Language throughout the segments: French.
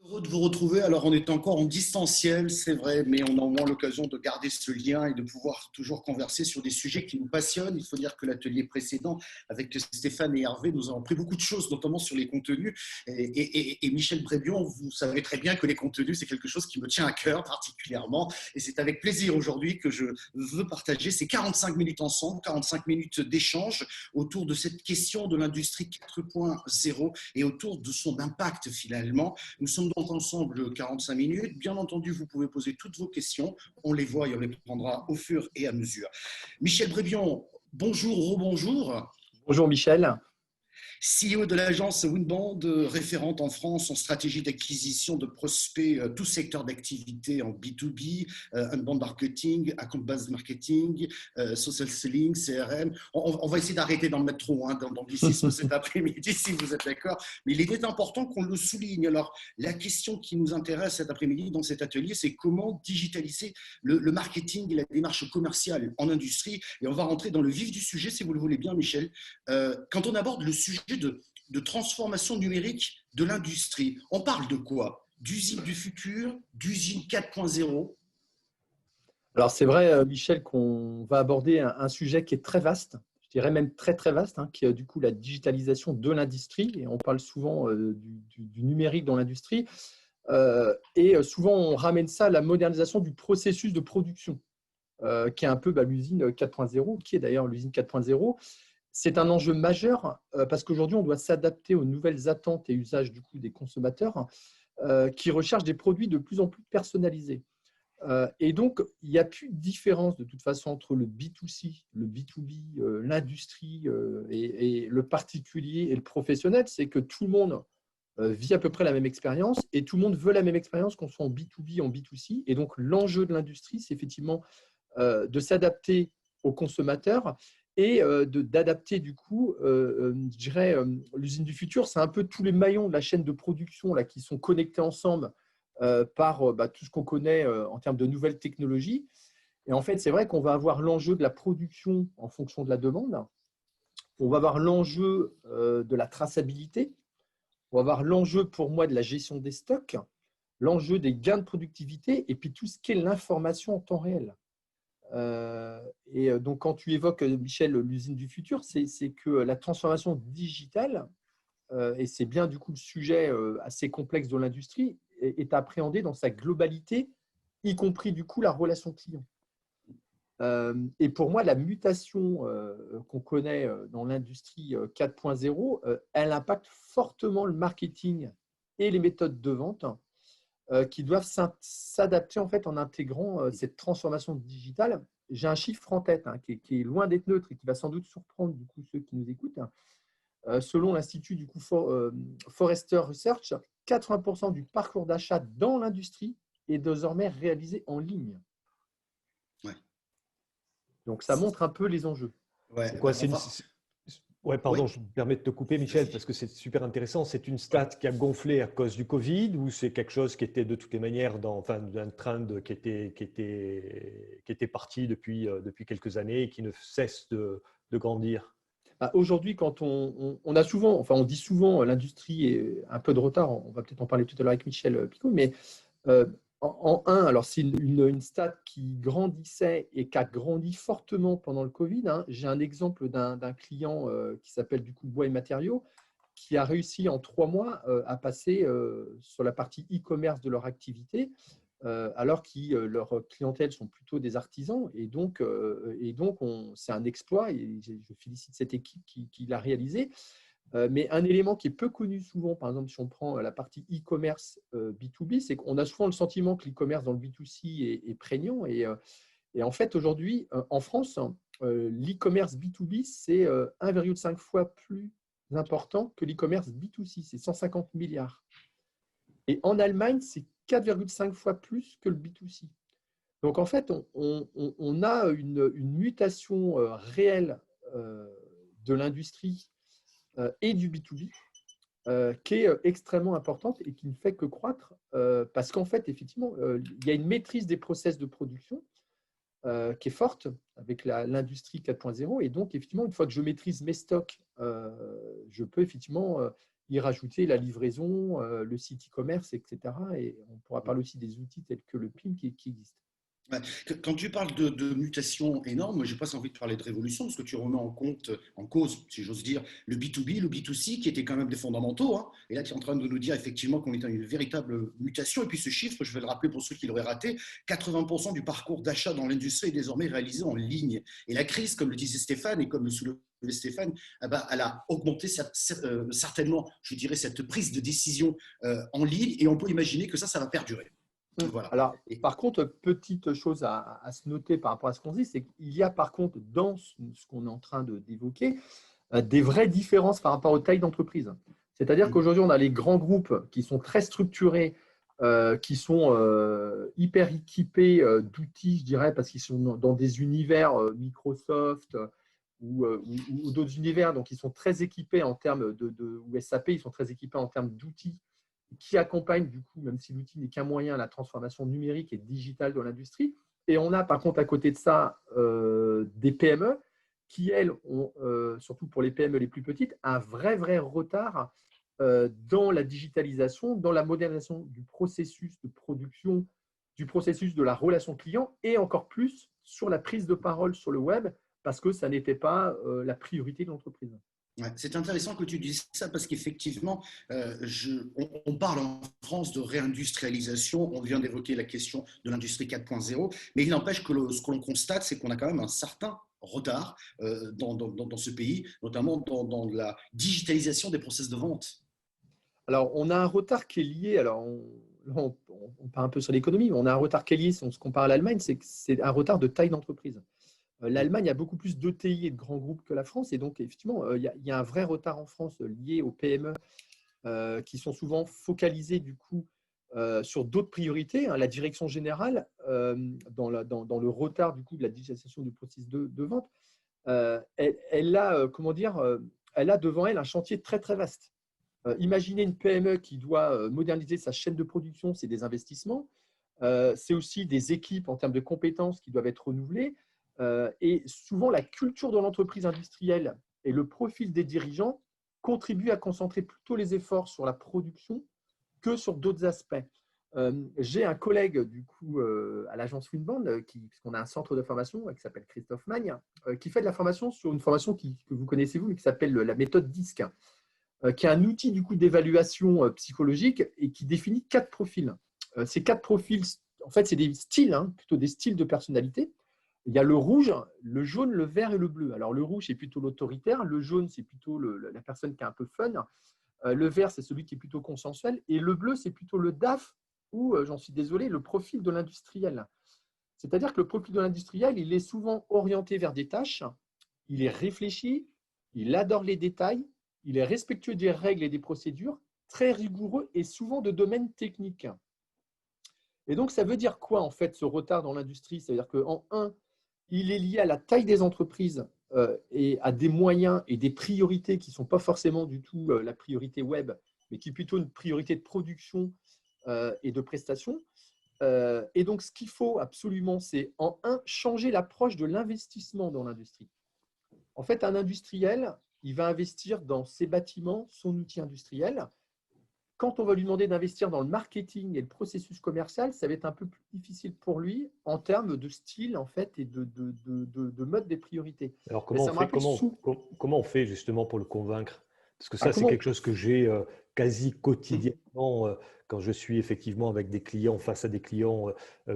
Heureux de vous retrouver. Alors, on est encore en distanciel, c'est vrai, mais on a au moins l'occasion de garder ce lien et de pouvoir toujours converser sur des sujets qui nous passionnent. Il faut dire que l'atelier précédent, avec Stéphane et Hervé, nous avons appris beaucoup de choses, notamment sur les contenus. Et Michel Brébion, vous savez très bien que les contenus, c'est quelque chose qui me tient à cœur particulièrement. Et c'est avec plaisir aujourd'hui que je veux partager ces 45 minutes ensemble, 45 minutes d'échange autour de cette question de l'industrie 4.0 et autour de son impact finalement. Nous sommes donc ensemble 45 minutes. Bien entendu, vous pouvez poser toutes vos questions. On les voit et on les prendra au fur et à mesure. Michel Brébion, bonjour, rebonjour. Bonjour Michel. CEO de l'agence Winbond, référente en France en stratégie d'acquisition de prospects, tout secteur d'activité en B2B, inbound marketing, account-based marketing, social selling, CRM. On va essayer d'arrêter d'en mettre trop dans l'anglicisme cet après-midi, si vous êtes d'accord. Mais il est important qu'on le souligne. Alors, la question qui nous intéresse cet après-midi dans cet atelier, c'est comment digitaliser le marketing et la démarche commerciale en industrie. Et on va rentrer dans le vif du sujet, si vous le voulez bien, Michel. Quand on aborde le sujet de transformation numérique de l'industrie, on parle de quoi? D'usine du futur, d'usine 4.0? Alors c'est vrai Michel qu'on va aborder un sujet qui est très vaste, je dirais même très très vaste, qui est du coup la digitalisation de l'industrie. Et on parle souvent du numérique dans l'industrie. Et souvent on ramène ça à la modernisation du processus de production, qui est un peu l'usine 4.0, qui est d'ailleurs l'usine 4.0. C'est un enjeu majeur parce qu'aujourd'hui, on doit s'adapter aux nouvelles attentes et usages du coup, des consommateurs qui recherchent des produits de plus en plus personnalisés. Et donc, il n'y a plus de différence de toute façon entre le B2C, le B2B, l'industrie et le particulier et le professionnel. C'est que tout le monde vit à peu près la même expérience et tout le monde veut la même expérience, qu'on soit en B2B, en B2C. Et donc, l'enjeu de l'industrie, c'est effectivement de s'adapter aux consommateurs et d'adapter du coup, je dirais, l'usine du futur, c'est un peu tous les maillons de la chaîne de production là, qui sont connectés ensemble par tout ce qu'on connaît en termes de nouvelles technologies. Et en fait, c'est vrai qu'on va avoir l'enjeu de la production en fonction de la demande. On va avoir l'enjeu de la traçabilité. On va avoir l'enjeu pour moi de la gestion des stocks, l'enjeu des gains de productivité et puis tout ce qui est l'information en temps réel. Et donc, quand tu évoques, Michel, l'usine du futur, c'est que la transformation digitale, et c'est bien du coup le sujet assez complexe de l'industrie, est appréhendé dans sa globalité, y compris du coup la relation client. Et pour moi, la mutation qu'on connaît dans l'industrie 4.0, elle impacte fortement le marketing et les méthodes de vente qui doivent s'adapter en fait en intégrant cette transformation digitale. J'ai un chiffre en tête qui est loin d'être neutre et qui va sans doute surprendre du coup ceux qui nous écoutent. Selon l'Institut du coup Forrester Research, 80% du parcours d'achat dans l'industrie est désormais réalisé en ligne. Ouais. Donc ça montre un peu les enjeux. Ouais, C'est quoi? Ouais, pardon, Oui. je me permets de te couper, Michel, parce que c'est super intéressant. C'est une stat qui a gonflé à cause du Covid ou c'est quelque chose qui était de toutes les manières un trend qui était parti depuis quelques années et qui ne cesse de grandir? Aujourd'hui, quand on a souvent, enfin on dit souvent l'industrie est un peu de retard, on va peut-être en parler tout à l'heure avec Michel Picot, mais en un, alors c'est une stat qui grandissait et qui a grandi fortement pendant le Covid. J'ai un exemple d'un client qui s'appelle du coup Bois et Matériaux, qui a réussi en 3 mois à passer sur la partie e-commerce de leur activité, alors que leur clientèle sont plutôt des artisans. Et donc c'est un exploit et je félicite cette équipe qui l'a réalisé. Mais un élément qui est peu connu souvent, par exemple, si on prend la partie e-commerce B2B, c'est qu'on a souvent le sentiment que l'e-commerce dans le B2C est prégnant. Et en fait, aujourd'hui, en France, l'e-commerce B2B, c'est 1,5 fois plus important que l'e-commerce B2C. C'est 150 milliards. Et en Allemagne, c'est 4,5 fois plus que le B2C. Donc, en fait, on a une mutation réelle de l'industrie et du B2B qui est extrêmement importante et qui ne fait que croître parce qu'en fait, effectivement, il y a une maîtrise des process de production qui est forte avec l'industrie 4.0 et donc, effectivement, une fois que je maîtrise mes stocks, je peux effectivement y rajouter la livraison, le site e-commerce, etc. Et on pourra parler aussi des outils tels que le PIM qui existent. Ouais. Quand tu parles de mutations énormes, j'ai pas envie de parler de révolution parce que tu remets en cause, si j'ose dire, le B2B, le B2C qui étaient quand même des fondamentaux. Hein. Et là, tu es en train de nous dire effectivement qu'on est dans une véritable mutation. Et puis ce chiffre, je vais le rappeler pour ceux qui l'auraient raté, 80% du parcours d'achat dans l'industrie est désormais réalisé en ligne. Et la crise, comme le disait Stéphane et comme le soulevait Stéphane, eh ben, elle a augmenté certainement, je dirais, cette prise de décision en ligne. Et on peut imaginer que ça va perdurer. Voilà. Alors, par contre, petite chose à se noter par rapport à ce qu'on dit, c'est qu'il y a par contre dans ce qu'on est en train d'évoquer des vraies différences par rapport aux tailles d'entreprise. C'est-à-dire qu'aujourd'hui, on a les grands groupes qui sont très structurés, qui sont hyper équipés d'outils, je dirais, parce qu'ils sont dans des univers Microsoft ou d'autres univers, donc ils sont très équipés en termes ou SAP, ils sont très équipés en termes d'outils qui accompagne, du coup, même si l'outil n'est qu'un moyen, à la transformation numérique et digitale de l'industrie. Et on a, par contre, à côté de ça, des PME qui, elles, ont, surtout pour les PME les plus petites, un vrai retard dans la digitalisation, dans la modernisation du processus de production, du processus de la relation client et encore plus sur la prise de parole sur le web parce que ça n'était pas la priorité de l'entreprise. Ouais, c'est intéressant que tu dises ça parce qu'effectivement, on parle en France de réindustrialisation, on vient d'évoquer la question de l'industrie 4.0, mais il n'empêche que ce que l'on constate, c'est qu'on a quand même un certain retard dans ce pays, notamment dans la digitalisation des process de vente. Alors, on a un retard qui est lié, alors on part un peu sur l'économie, mais on a un retard qui est lié, si on se compare à l'Allemagne, c'est que c'est un retard de taille d'entreprise. L'Allemagne a beaucoup plus d'ETI et de grands groupes que la France, et donc effectivement, il y a un vrai retard en France lié aux PME qui sont souvent focalisées du coup sur d'autres priorités. Hein. La direction générale, dans le retard du coup de la digitalisation du processus de vente, elle a, comment dire, elle a devant elle un chantier très vaste. Imaginez une PME qui doit moderniser sa chaîne de production, c'est des investissements. C'est aussi des équipes en termes de compétences qui doivent être renouvelées. Et souvent, la culture de l'entreprise industrielle et le profil des dirigeants contribuent à concentrer plutôt les efforts sur la production que sur d'autres aspects. J'ai un collègue du coup à l'agence Winbond, puisqu'on a un centre de formation qui s'appelle Christophe Magne, qui fait de la formation sur une formation que vous connaissez vous, mais qui s'appelle la méthode DISC, qui est un outil du coup d'évaluation psychologique et qui définit 4 profils. Ces 4 profils, en fait, c'est des styles, hein, plutôt des styles de personnalité. Il y a le rouge, le jaune, le vert et le bleu. Alors, le rouge, c'est plutôt l'autoritaire. Le jaune, c'est plutôt la personne qui est un peu fun. Le vert, c'est celui qui est plutôt consensuel. Et le bleu, c'est plutôt le DAF ou, j'en suis désolé, le profil de l'industriel. C'est-à-dire que le profil de l'industriel, il est souvent orienté vers des tâches. Il est réfléchi. Il adore les détails. Il est respectueux des règles et des procédures, très rigoureux et souvent de domaine technique. Et donc, ça veut dire quoi, en fait, ce retard dans l'industrie? Ça veut dire qu'en un, il est lié à la taille des entreprises et à des moyens et des priorités qui ne sont pas forcément du tout la priorité web, mais qui est plutôt une priorité de production et de prestation. Et donc, ce qu'il faut absolument, c'est en un, changer l'approche de l'investissement dans l'industrie. En fait, un industriel, il va investir dans ses bâtiments, son outil industriel. Quand on va lui demander d'investir dans le marketing et le processus commercial, ça va être un peu plus difficile pour lui en termes de style en fait, et de mode des priorités. Alors, Mais ça me rappelle comment on fait justement pour le convaincre? Parce que ça, c'est comment quelque chose que j'ai quasi quotidiennement quand je suis effectivement avec des clients, face à des clients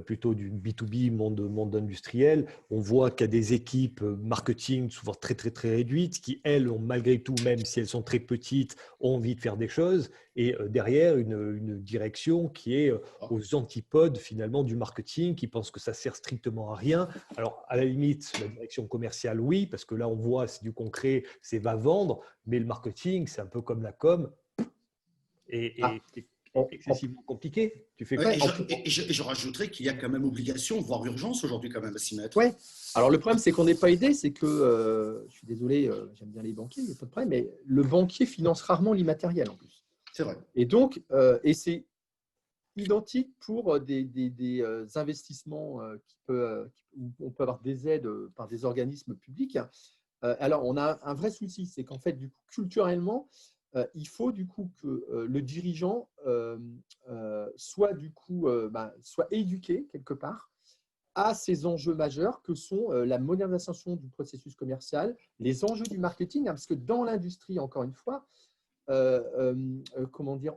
plutôt du B2B, monde industriel. On voit qu'il y a des équipes marketing souvent très réduites qui, elles, ont malgré tout, même si elles sont très petites, ont envie de faire des choses. Et derrière, une direction qui est aux antipodes finalement du marketing, qui pense que ça sert strictement à rien. Alors, à la limite, la direction commerciale, oui, parce que là, on voit, c'est du concret, c'est va vendre, mais le marketing, c'est un peu comme la com, et c'est excessivement compliqué. Tu fais quoi? Je rajouterais qu'il y a quand même obligation, voire urgence aujourd'hui quand même à s'y mettre. Oui. Alors, le problème, c'est qu'on n'est pas aidé. C'est que, je suis désolé, j'aime bien les banquiers, il n'y a pas de problème, mais le banquier finance rarement l'immatériel en plus. C'est vrai. Et donc, et c'est identique pour des investissements où on peut avoir des aides par des organismes publics. Alors, on a un vrai souci, c'est qu'en fait, du coup, culturellement, il faut du coup que le dirigeant soit soit éduqué quelque part à ces enjeux majeurs que sont la modernisation du processus commercial, les enjeux du marketing, hein, parce que dans l'industrie, encore une fois,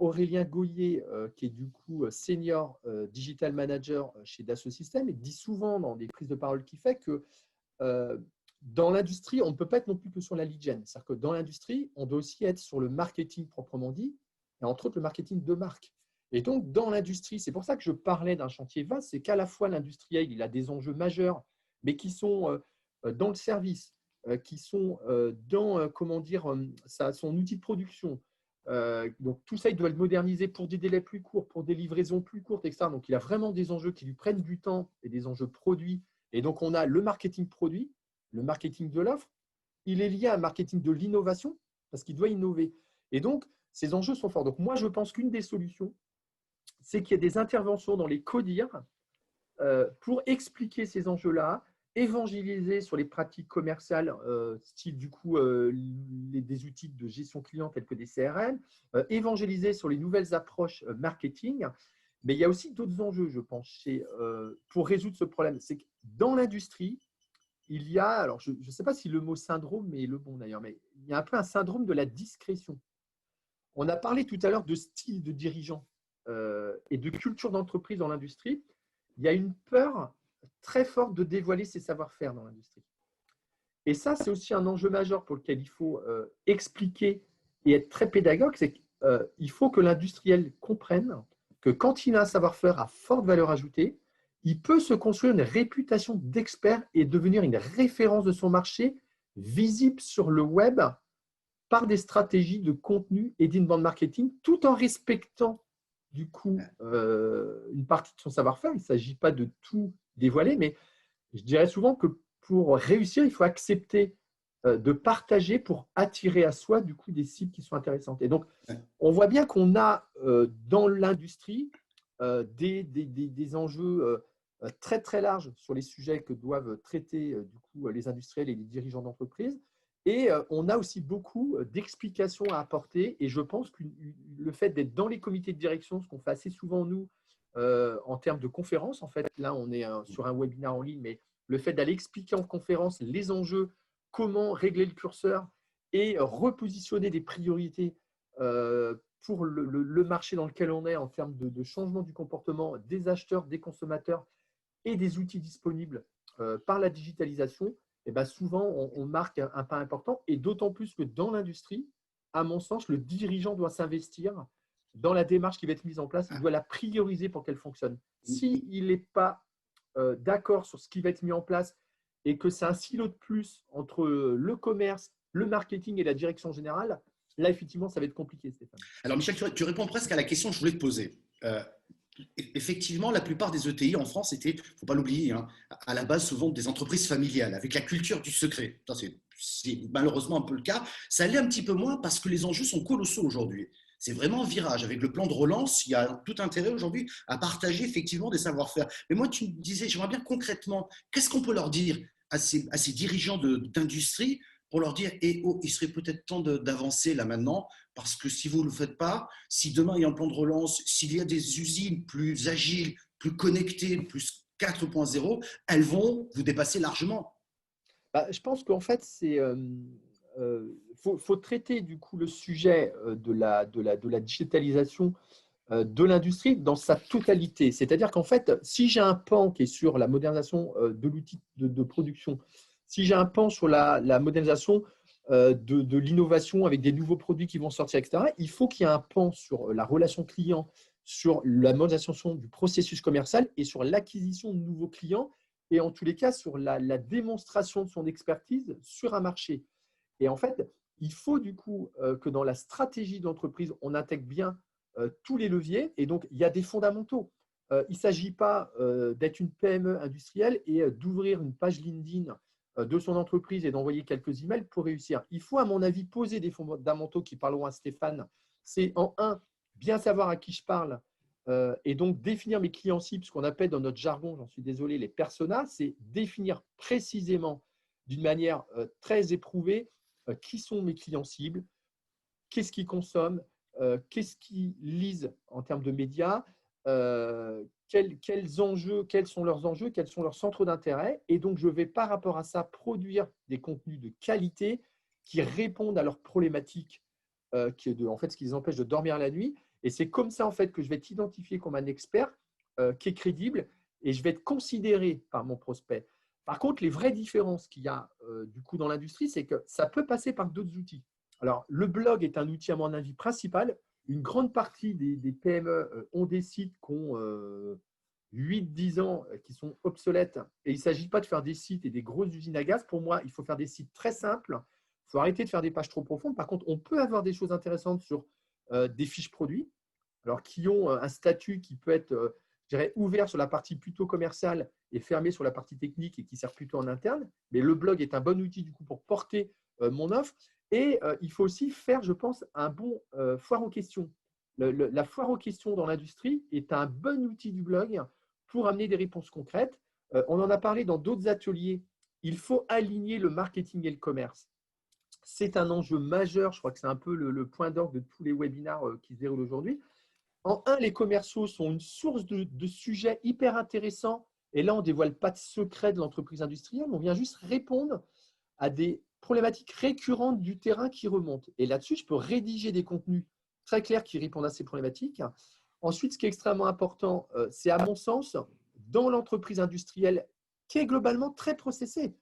Aurélien Goyer, qui est du coup senior digital manager chez Dassault Systèmes, dit souvent dans des prises de parole qu'il fait que dans l'industrie, on ne peut pas être non plus que sur la lead gen. C'est-à-dire que dans l'industrie, on doit aussi être sur le marketing proprement dit, et entre autres le marketing de marque. Et donc, dans l'industrie, c'est pour ça que je parlais d'un chantier vaste, c'est qu'à la fois l'industriel, il a des enjeux majeurs, mais qui sont dans le service, qui sont dans son outil de production. Donc, tout ça, il doit le moderniser pour des délais plus courts, pour des livraisons plus courtes, etc. Donc, il a vraiment des enjeux qui lui prennent du temps et des enjeux produits. Et donc, on a le marketing produit, le marketing de l'offre. Il est lié à un marketing de l'innovation parce qu'il doit innover. Et donc, ces enjeux sont forts. Donc, moi, je pense qu'une des solutions, c'est qu'il y a des interventions dans les CODIR pour expliquer ces enjeux-là, évangéliser sur les pratiques commerciales, style du coup des outils de gestion client tels que des CRM, évangéliser sur les nouvelles approches marketing. Mais il y a aussi d'autres enjeux, je pense, pour résoudre ce problème. C'est que dans l'industrie, il y a, alors je ne sais pas si le mot syndrome est le bon d'ailleurs, mais il y a un peu un syndrome de la discrétion. On a parlé tout à l'heure de style de dirigeant et de culture d'entreprise dans l'industrie. Il y a une peur très forte de dévoiler ses savoir-faire dans l'industrie. Et ça, c'est aussi un enjeu majeur pour lequel il faut expliquer et être très pédagogue. C'est qu'il faut que l'industriel comprenne que quand il a un savoir-faire à forte valeur ajoutée, il peut se construire une réputation d'expert et devenir une référence de son marché visible sur le web par des stratégies de contenu et d'inbound marketing, tout en respectant du coup une partie de son savoir-faire. Il ne s'agit pas de tout dévoiler, mais je dirais souvent que pour réussir, il faut accepter de partager pour attirer à soi du coup des cibles qui sont intéressantes. Et donc, on voit bien qu'on a dans l'industrie des enjeux très très larges sur les sujets que doivent traiter du coup les industriels et les dirigeants d'entreprise. Et on a aussi beaucoup d'explications à apporter. Et je pense que le fait d'être dans les comités de direction, ce qu'on fait assez souvent nous en termes de conférences, en fait, là on est sur un webinaire en ligne, mais le fait d'aller expliquer en conférence les enjeux, comment régler le curseur et repositionner des priorités pour le marché dans lequel on est en termes de changement du comportement des acheteurs, des consommateurs et des outils disponibles par la digitalisation, et bien souvent on marque un pas important. Et d'autant plus que dans l'industrie, à mon sens, le dirigeant doit s'investir dans la démarche qui va être mise en place. Il doit la prioriser pour qu'elle fonctionne. S'il n'est pas d'accord sur ce qui va être mis en place et que c'est un silo de plus entre le commerce, le marketing et la direction générale, là, effectivement, ça va être compliqué, Stéphane. Alors, Michel, tu réponds presque à la question que je voulais te poser. Effectivement, la plupart des ETI en France étaient, il ne faut pas l'oublier, hein, à la base souvent des entreprises familiales, avec la culture du secret. C'est malheureusement un peu le cas. Ça l'est un petit peu moins parce que les enjeux sont colossaux aujourd'hui. C'est vraiment un virage. Avec le plan de relance, il y a tout intérêt aujourd'hui à partager effectivement des savoir-faire. Mais moi, tu me disais, j'aimerais bien concrètement, qu'est-ce qu'on peut leur dire à ces dirigeants d'industrie pour leur dire, il serait peut-être temps d'avancer là maintenant, parce que si vous ne le faites pas, si demain il y a un plan de relance, s'il y a des usines plus agiles, plus connectées, plus 4.0, elles vont vous dépasser largement. Je pense qu'en fait, faut traiter du coup le sujet de la digitalisation de l'industrie dans sa totalité. C'est-à-dire qu'en fait, si j'ai un pan qui est sur la modernisation de l'outil de production, si j'ai un pan sur la modernisation de l'innovation avec des nouveaux produits qui vont sortir, etc., il faut qu'il y ait un pan sur la relation client, sur la modernisation du processus commercial et sur l'acquisition de nouveaux clients et en tous les cas sur la démonstration de son expertise sur un marché. Et en fait, il faut du coup que dans la stratégie d'entreprise, on intègre bien tous les leviers. Et donc, il y a des fondamentaux. Il ne s'agit pas d'être une PME industrielle et d'ouvrir une page LinkedIn de son entreprise et d'envoyer quelques emails pour réussir. Il faut, à mon avis, poser des fondamentaux qui parleront à Stéphane. C'est en un, bien savoir à qui je parle et donc définir mes clients cibles, ce qu'on appelle dans notre jargon, j'en suis désolé, les personas, c'est définir précisément d'une manière très éprouvée qui sont mes clients cibles, qu'est-ce qu'ils consomment, qu'est-ce qu'ils lisent en termes de médias, quels enjeux, quels sont leurs enjeux, quels sont leurs centres d'intérêt. Et donc, je vais par rapport à ça produire des contenus de qualité qui répondent à leurs problématiques, qui est en fait ce qui les empêche de dormir la nuit. Et c'est comme ça en fait que je vais être identifié comme un expert qui est crédible et je vais être considéré par mon prospect. Par contre, les vraies différences qu'il y a du coup dans l'industrie, c'est que ça peut passer par d'autres outils. Alors, le blog est un outil à mon avis principal. Une grande partie des PME ont des sites qui ont 8-10 ans, qui sont obsolètes. Et il ne s'agit pas de faire des sites et des grosses usines à gaz. Pour moi, il faut faire des sites très simples. Il faut arrêter de faire des pages trop profondes. Par contre, on peut avoir des choses intéressantes sur des fiches produits, alors qui ont un statut qui peut être, je dirais, ouvert sur la partie plutôt commerciale et fermé sur la partie technique et qui sert plutôt en interne. Mais le blog est un bon outil du coup pour porter mon offre. Et il faut aussi faire, je pense, un bon foire aux questions. La foire aux questions dans l'industrie est un bon outil du blog pour amener des réponses concrètes. On en a parlé dans d'autres ateliers. Il faut aligner le marketing et le commerce. C'est un enjeu majeur. Je crois que c'est un peu le point d'orgue de tous les webinaires qui se déroulent aujourd'hui. En un, les commerciaux sont une source de sujets hyper intéressants. Et là, on ne dévoile pas de secret de l'entreprise industrielle. On vient juste répondre à des problématiques récurrentes du terrain qui remontent. Et là-dessus, je peux rédiger des contenus très clairs qui répondent à ces problématiques. Ensuite, ce qui est extrêmement important, c'est à mon sens, dans l'entreprise industrielle qui est globalement très processée.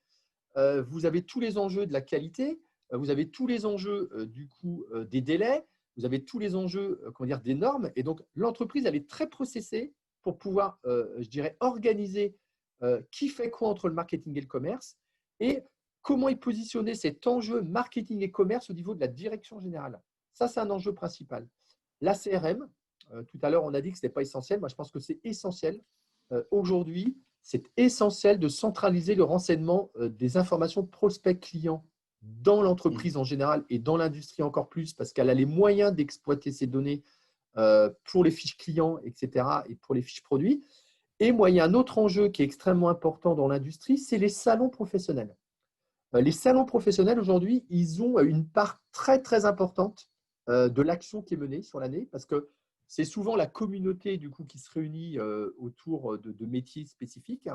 Vous avez tous les enjeux de la qualité, vous avez tous les enjeux du coup des délais, vous avez tous les enjeux comment dire, des normes. Et donc, l'entreprise, elle est très processée pour pouvoir, je dirais, organiser qui fait quoi entre le marketing et le commerce et comment est positionné cet enjeu marketing et commerce au niveau de la direction générale. Ça, c'est un enjeu principal. La CRM, tout à l'heure, on a dit que ce n'était pas essentiel. Moi, je pense que c'est essentiel. Aujourd'hui, c'est essentiel de centraliser le renseignement des informations prospects clients dans l'entreprise en général et dans l'industrie encore plus parce qu'elle a les moyens d'exploiter ces données pour les fiches clients, etc. et pour les fiches produits. Et moi, il y a un autre enjeu qui est extrêmement important dans l'industrie, c'est les salons professionnels. Les salons professionnels, aujourd'hui, ils ont une part très, très importante de l'action qui est menée sur l'année parce que c'est souvent la communauté du coup, qui se réunit autour de métiers spécifiques.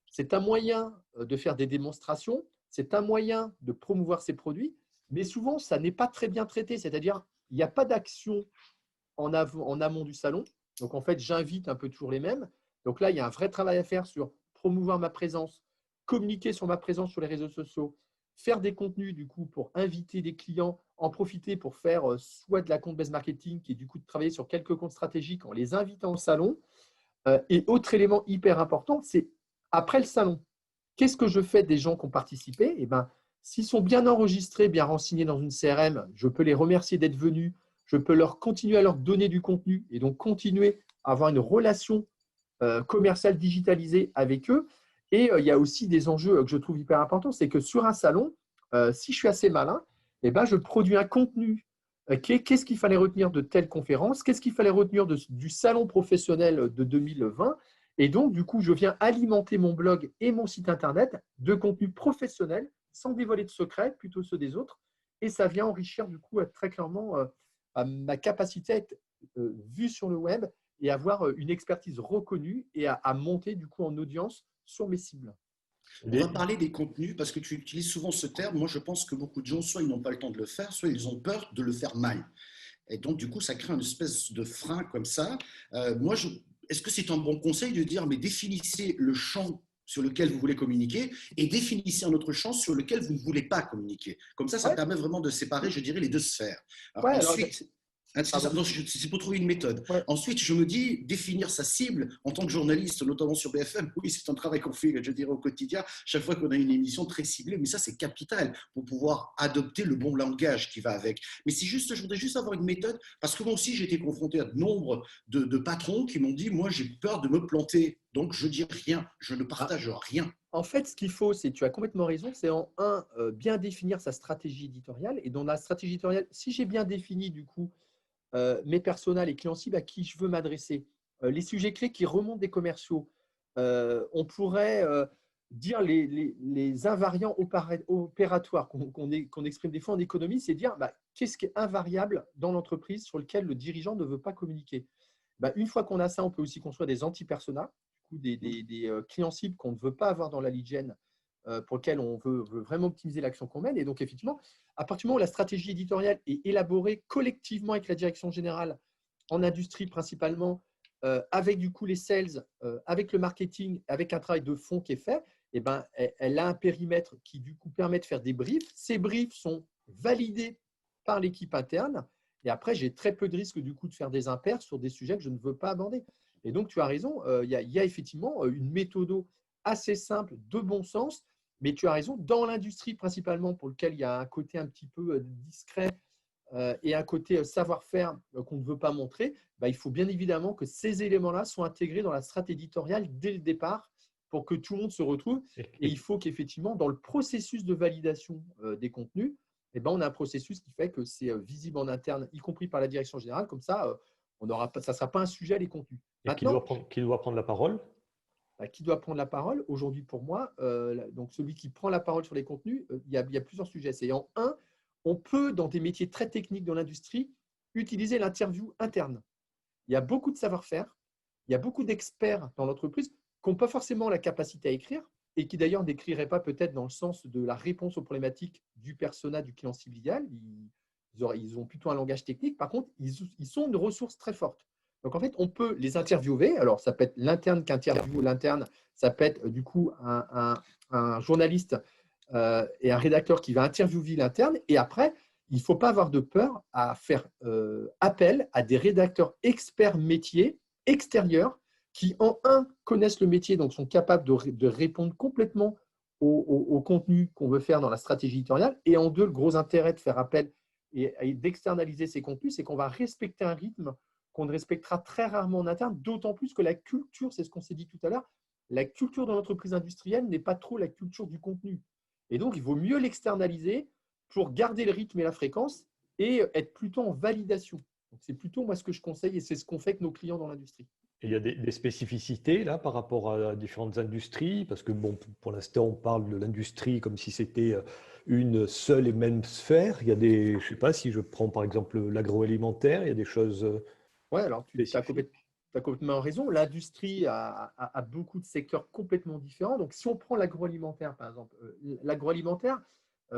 C'est un moyen de faire des démonstrations, c'est un moyen de promouvoir ses produits, mais souvent, ça n'est pas très bien traité. C'est-à-dire, il n'y a pas d'action en amont du salon. Donc, en fait, j'invite un peu toujours les mêmes. Donc là, il y a un vrai travail à faire sur promouvoir ma présence, communiquer sur ma présence sur les réseaux sociaux, faire des contenus du coup pour inviter des clients, en profiter pour faire soit de la compte-based marketing qui est du coup de travailler sur quelques comptes stratégiques en les invitant au salon. Et autre élément hyper important, c'est après le salon, qu'est-ce que je fais des gens qui ont participé? Eh ben, s'ils sont bien enregistrés, bien renseignés dans une CRM, je peux les remercier d'être venus, je peux continuer à leur donner du contenu et donc continuer à avoir une relation commerciale digitalisée avec eux. Et il y a aussi des enjeux que je trouve hyper importants, c'est que sur un salon, si je suis assez malin, eh ben, je produis un contenu. Qu'est-ce qu'il fallait retenir de telle conférence? Qu'est-ce qu'il fallait retenir du salon professionnel de 2020? Et donc, du coup, je viens alimenter mon blog et mon site internet de contenu professionnel sans dévoiler de secrets, plutôt ceux des autres. Et ça vient enrichir, du coup, très clairement ma capacité à être vue sur le web et avoir une expertise reconnue et à monter, du coup, en audience sur mes cibles. On va parler des contenus parce que tu utilises souvent ce terme. Moi, je pense que beaucoup de gens, soit ils n'ont pas le temps de le faire, soit ils ont peur de le faire mal. Et donc, du coup, ça crée une espèce de frein comme ça. Est-ce que c'est un bon conseil de dire, mais définissez le champ sur lequel vous voulez communiquer et définissez un autre champ sur lequel vous ne voulez pas communiquer. Comme ça Ouais. permet vraiment de séparer, je dirais, les deux sphères. Ouais, Ensuite, c'est pour trouver une méthode. Ouais. Ensuite, je me dis, définir sa cible en tant que journaliste, notamment sur BFM, oui, c'est un travail qu'on fait, je dirais, au quotidien, chaque fois qu'on a une émission très ciblée, mais ça, c'est capital pour pouvoir adopter le bon langage qui va avec. Mais je voudrais juste avoir une méthode, parce que moi aussi, j'ai été confronté à de nombre de patrons qui m'ont dit, moi, j'ai peur de me planter, donc je dis rien, je ne partage rien. En fait, ce qu'il faut, c'est, tu as complètement raison, c'est bien définir sa stratégie éditoriale. Et dans la stratégie éditoriale, si j'ai bien défini, du coup, mes personas, les clients cibles à qui je veux m'adresser, les sujets clés qui remontent des commerciaux. On pourrait dire les invariants opératoires qu'on exprime des fois en économie, c'est dire qu'est-ce qui est invariable dans l'entreprise sur lequel le dirigeant ne veut pas communiquer. Une fois qu'on a ça, on peut aussi construire des anti-personas, des clients cibles qu'on ne veut pas avoir dans la lead gen, pour lesquels on veut vraiment optimiser l'action qu'on mène. Et donc, effectivement, à partir du moment où la stratégie éditoriale est élaborée collectivement avec la direction générale, en industrie principalement, avec du coup les sales, avec le marketing, avec un travail de fond qui est fait, elle a un périmètre qui du coup permet de faire des briefs. Ces briefs sont validés par l'équipe interne. Et après, j'ai très peu de risques du coup de faire des impairs sur des sujets que je ne veux pas aborder. Et donc, tu as raison, il y a effectivement une méthode assez simple, de bon sens, mais tu as raison, dans l'industrie principalement, pour lequel il y a un côté un petit peu discret et un côté savoir-faire qu'on ne veut pas montrer, il faut bien évidemment que ces éléments-là soient intégrés dans la stratégie éditoriale dès le départ pour que tout le monde se retrouve. Et il faut qu'effectivement, dans le processus de validation des contenus, on a un processus qui fait que c'est visible en interne, y compris par la direction générale. Comme ça, ça ne sera pas un sujet, les contenus. Et maintenant, qui doit prendre la parole? Qui doit prendre la parole? Aujourd'hui, pour moi, donc celui qui prend la parole sur les contenus, il y a plusieurs sujets. C'est en un, on peut, dans des métiers très techniques dans l'industrie, utiliser l'interview interne. Il y a beaucoup de savoir-faire, il y a beaucoup d'experts dans l'entreprise qui n'ont pas forcément la capacité à écrire et qui d'ailleurs n'écriraient pas peut-être dans le sens de la réponse aux problématiques du persona du client cible idéal. Ils ont plutôt un langage technique. Par contre, ils sont une ressource très forte. Donc, en fait, on peut les interviewer. Alors, ça peut être l'interne qui interviewe l'interne. Ça peut être, du coup, un journaliste et un rédacteur qui va interviewer l'interne. Et après, il ne faut pas avoir de peur à faire appel à des rédacteurs experts métiers extérieurs qui, en un, connaissent le métier, donc sont capables de répondre complètement au contenu qu'on veut faire dans la stratégie éditoriale. Et en deux, le gros intérêt de faire appel et d'externaliser ces contenus, c'est qu'on va respecter un rythme qu'on ne respectera très rarement en interne, d'autant plus que la culture, c'est ce qu'on s'est dit tout à l'heure, la culture de l'entreprise industrielle n'est pas trop la culture du contenu. Et donc, il vaut mieux l'externaliser pour garder le rythme et la fréquence et être plutôt en validation. Donc, c'est plutôt moi ce que je conseille et c'est ce qu'on fait avec nos clients dans l'industrie. Il y a des spécificités là par rapport à différentes industries, parce que bon, pour l'instant, on parle de l'industrie comme si c'était une seule et même sphère. Il y a je ne sais pas, si je prends par exemple l'agroalimentaire, il y a des choses Oui, alors tu as spécifiques. complètement raison. L'industrie a beaucoup de secteurs complètement différents. Donc, si on prend l'agroalimentaire, par exemple, l'agroalimentaire,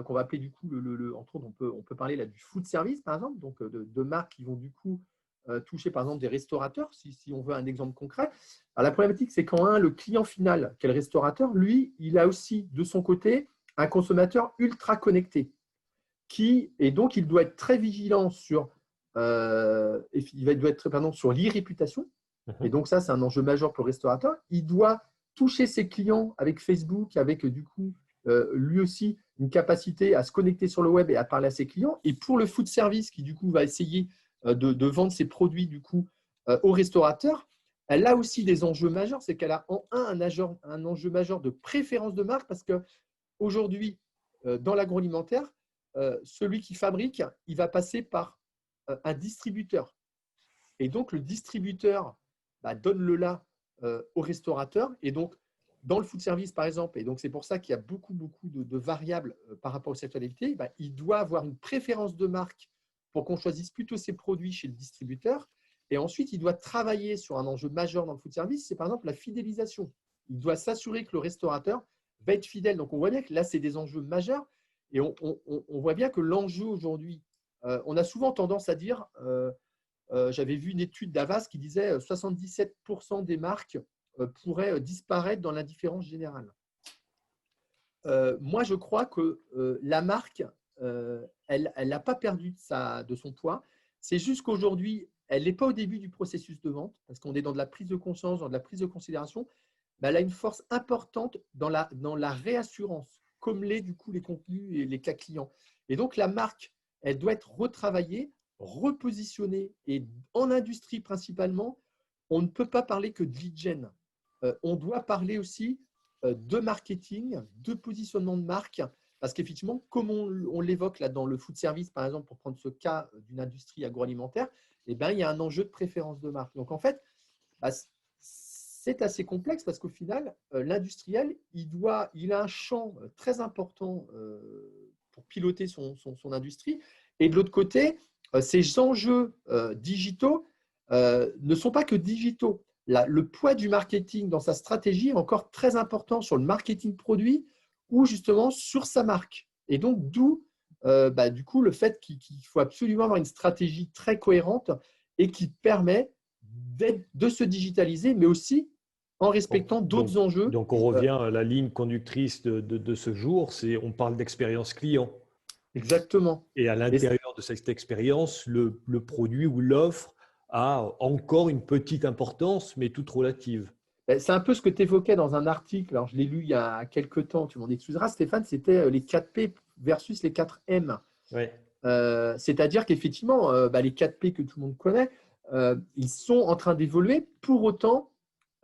qu'on va appeler du coup, entre autres, on peut parler là du food service, par exemple, donc de marques qui vont du coup toucher, par exemple, des restaurateurs, si on veut un exemple concret. Alors, la problématique, c'est quand le client final, qui est le restaurateur, lui, il a aussi de son côté un consommateur ultra connecté et donc il doit être très vigilant sur doit être pardon, sur l'e-réputation. Et donc ça, c'est un enjeu majeur pour le restaurateur. Il doit toucher ses clients avec Facebook, avec du coup lui aussi une capacité à se connecter sur le web et à parler à ses clients. Et pour le food service qui du coup va essayer de vendre ses produits du coup au restaurateur, elle a aussi des enjeux majeurs. C'est qu'elle a en un enjeu majeur de préférence de marque parce qu'aujourd'hui, dans l'agroalimentaire, celui qui fabrique, il va passer par un distributeur. Et donc, le distributeur donne le là au restaurateur. Et donc, dans le food service, par exemple, et donc c'est pour ça qu'il y a beaucoup de variables par rapport au secteur d'activité, il doit avoir une préférence de marque pour qu'on choisisse plutôt ses produits chez le distributeur. Et ensuite, il doit travailler sur un enjeu majeur dans le food service, c'est par exemple la fidélisation. Il doit s'assurer que le restaurateur va être fidèle. Donc, on voit bien que là, c'est des enjeux majeurs. Et on voit bien que l'enjeu aujourd'hui, on a souvent tendance à dire, j'avais vu une étude d'Avas qui disait 77% des marques pourraient disparaître dans l'indifférence générale. Moi, je crois que la marque, elle n'a pas perdu de son poids. C'est juste qu'aujourd'hui, elle n'est pas au début du processus de vente, parce qu'on est dans de la prise de conscience, dans de la prise de considération. Elle a une force importante dans la réassurance, comme l'est du coup les contenus et les cas clients. Et donc, la marque, elle doit être retravaillée, repositionnée. Et en industrie principalement, on ne peut pas parler que de lead gen. On doit parler aussi de marketing, de positionnement de marque, parce qu'effectivement, comme on l'évoque là dans le food service, par exemple, pour prendre ce cas d'une industrie agroalimentaire, il y a un enjeu de préférence de marque. Donc, en fait, c'est assez complexe parce qu'au final, l'industriel, il a un champ très important pour piloter son industrie. Et de l'autre côté, ces enjeux digitaux ne sont pas que digitaux. Le poids du marketing dans sa stratégie est encore très important sur le marketing produit ou justement sur sa marque. Et donc, d'où du coup le fait qu'il faut absolument avoir une stratégie très cohérente et qui permet de se digitaliser, mais aussi en respectant d'autres enjeux. Donc, on revient à la ligne conductrice de ce jour, on parle d'expérience client. Exactement. Et à l'intérieur de cette expérience, le produit ou l'offre a encore une petite importance, mais toute relative. C'est un peu ce que tu évoquais dans un article, alors je l'ai lu il y a quelques temps, tu m'en excuseras Stéphane, c'était les 4 P versus les 4 M. Ouais. C'est-à-dire qu'effectivement, les 4 P que tout le monde connaît, ils sont en train d'évoluer. Pour autant,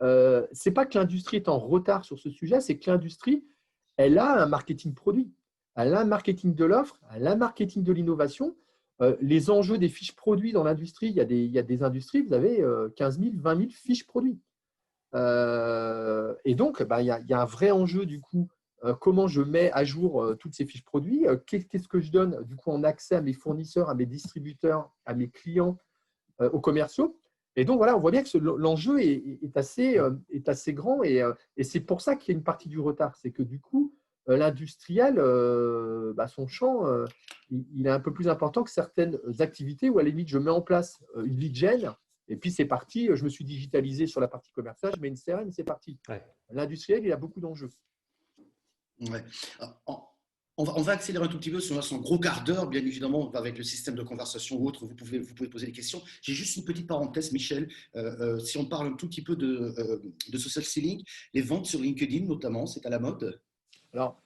ce n'est pas que l'industrie est en retard sur ce sujet, c'est que l'industrie, elle a un marketing produit, elle a un marketing de l'offre, elle a un marketing de l'innovation. Les enjeux des fiches produits dans l'industrie, il y a des industries, vous avez 15 000, 20 000 fiches produits. Et donc, il y a un vrai enjeu du coup. Comment je mets à jour toutes ces fiches produits, qu'est-ce que je donne du coup en accès à mes fournisseurs, à mes distributeurs, à mes clients, aux commerciaux. Et donc voilà, on voit bien que l'enjeu est assez grand et c'est pour ça qu'il y a une partie du retard. C'est que du coup, l'industriel, son champ, il est un peu plus important que certaines activités où à la limite, je mets en place une lead gen et puis c'est parti, je me suis digitalisé sur la partie commerciale, je mets une CRM, c'est parti. Ouais. L'industriel, il a beaucoup d'enjeux. Ouais. On va accélérer un tout petit peu sur son gros quart d'heure, bien évidemment, avec le système de conversation ou autre, vous pouvez poser des questions. J'ai juste une petite parenthèse, Michel. Si on parle un tout petit peu de social selling, les ventes sur LinkedIn notamment, c'est à la mode. Alors,